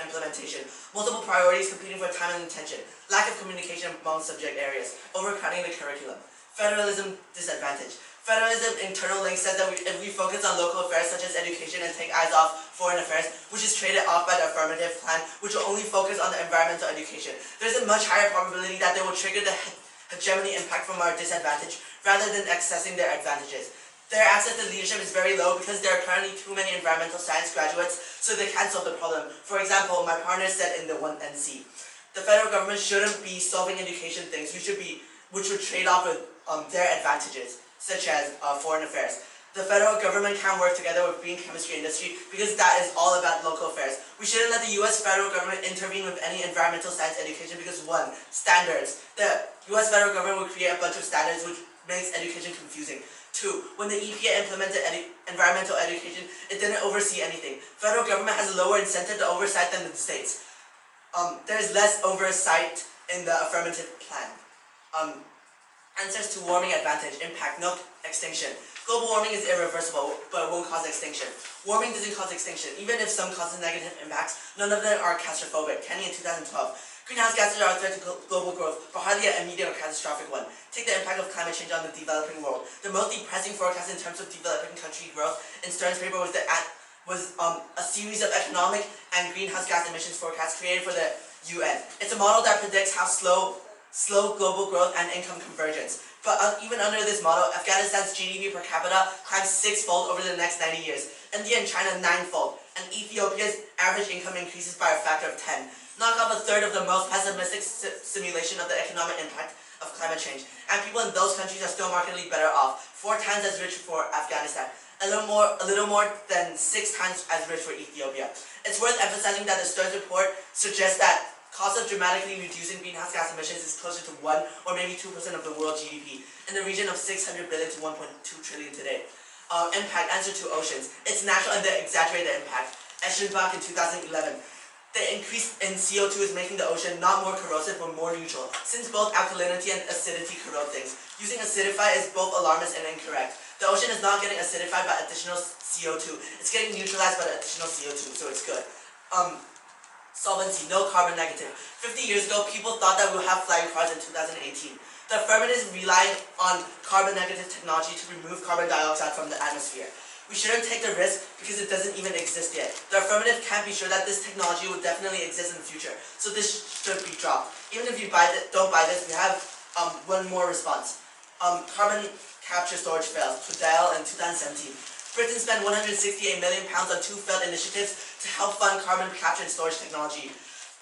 implementation, multiple priorities competing for time and attention, lack of communication among subject areas, overcrowding the curriculum. Federalism disadvantage. Federalism internal link says that if we focus on local affairs such as education and take eyes off foreign affairs, which is traded off by the affirmative plan, which will only focus on the environmental education, there's a much higher probability that they will trigger the hegemony impact from our disadvantage rather than accessing their advantages. Their access to leadership is very low because there are currently too many environmental science graduates, so they can't solve the problem. For example, my partner said in the 1NC, the federal government shouldn't be solving education things, which would trade off with their advantages, such as foreign affairs. The federal government can work together with green chemistry industry because that is all about local affairs. We shouldn't let the US federal government intervene with any environmental science education because 1. Standards. The US federal government will create a bunch of standards which makes education confusing. 2. When the EPA implemented environmental education, it didn't oversee anything. Federal government has a lower incentive to oversight than the states. There's less oversight in the affirmative plan. Answers to warming advantage, impact, no extinction. Global warming is irreversible, but it won't cause extinction. Warming doesn't cause extinction. Even if some causes negative impacts, none of them are catastrophic. Kenny in 2012. Greenhouse gases are a threat to global growth, but hardly an immediate or catastrophic one. Take the impact of climate change on the developing world. The most depressing forecast in terms of developing country growth in Stern's paper was a series of economic and greenhouse gas emissions forecasts created for the UN. It's a model that predicts how slow global growth and income convergence. But even under this model, Afghanistan's GDP per capita climbs 6-fold over the next 90 years, India and China 9-fold, and Ethiopia's average income increases by a factor of 10. Knock off a third of the most pessimistic simulation of the economic impact of climate change, and people in those countries are still markedly better off, 4 times as rich for Afghanistan, a little more than 6 times as rich for Ethiopia. It's worth emphasizing that the Stern's report suggests that cost of dramatically reducing greenhouse gas emissions is closer to 1 or maybe 2% of the world GDP, in the region of 600 billion to 1.2 trillion today. Impact, answer to oceans. It's natural and they exaggerate the impact. Eschenbach in 2011. The increase in CO2 is making the ocean not more corrosive but more neutral, since both alkalinity and acidity corrode things. Using acidify is both alarmist and incorrect. The ocean is not getting acidified by additional CO2. It's getting neutralized by the additional CO2, so it's good. Solvency, no carbon negative. 50 years ago, people thought that we would have flying cars in 2018. The affirmatives relied on carbon negative technology to remove carbon dioxide from the atmosphere. We shouldn't take the risk because it doesn't even exist yet. The affirmative can't be sure that this technology will definitely exist in the future, so this should be dropped. Even if you don't buy this, we have one more response. Carbon capture storage fails. Trudell in 2017. Britain spent £168 million on 2 failed initiatives to help fund carbon capture and storage technology.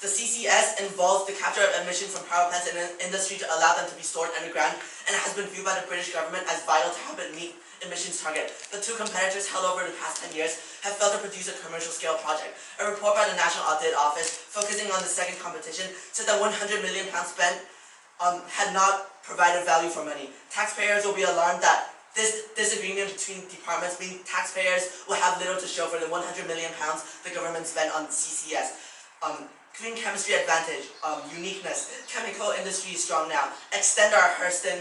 The CCS involves the capture of emissions from power plants in industry to allow them to be stored underground, and has been viewed by the British government as vital to help it meet emissions target. The 2 competitors held over the past 10 years have failed to produce a commercial scale project. A report by the National Audit Office, focusing on the second competition, said that £100 million spent had not provided value for money. Taxpayers will be alarmed that this disagreement between departments means taxpayers will have little to show for the £100 million the government spent on CCS. Green chemistry advantage, uniqueness. Chemical industry is strong now. Extend our Hurston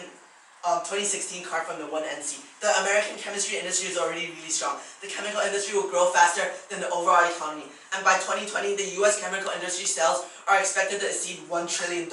2016 card from the 1NC. The American chemistry industry is already really strong. The chemical industry will grow faster than the overall economy. And by 2020, the US chemical industry sales are expected to exceed $1 trillion.